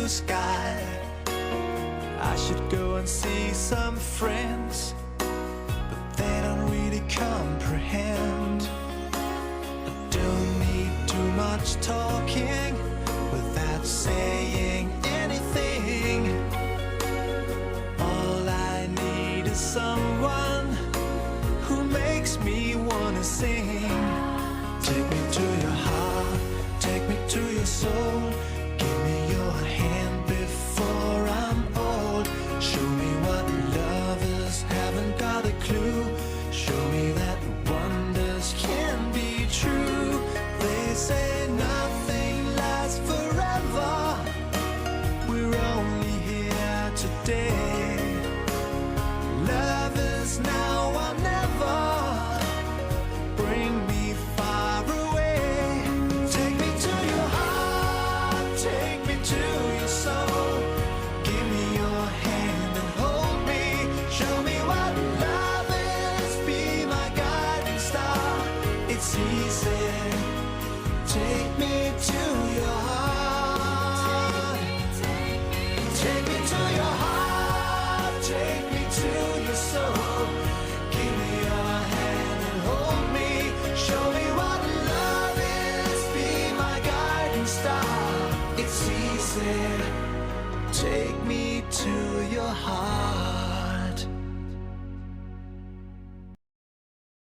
blue sky. I should go and see some friends, but they don't really comprehend. I don't need too much talking without saying anything. All I need is someone who makes me wanna sing. Take me to your heart, take me to your soul. Give me your hand before I'm old. Show me what lovers haven't got a clue. Show me that wonders can be true. They say nothing lasts forever. We're only here today. Love is now or never. Bring me far away. Take me to your heart, take me to your soul. Give me your hand and hold me. Show me what love is, be my guiding star. It's easy. Take me to your heart. Take me to your heart, take me to your soul. Give me your hand and hold me. Show me what love is, be my guiding star. It's easy. Take me to your heart.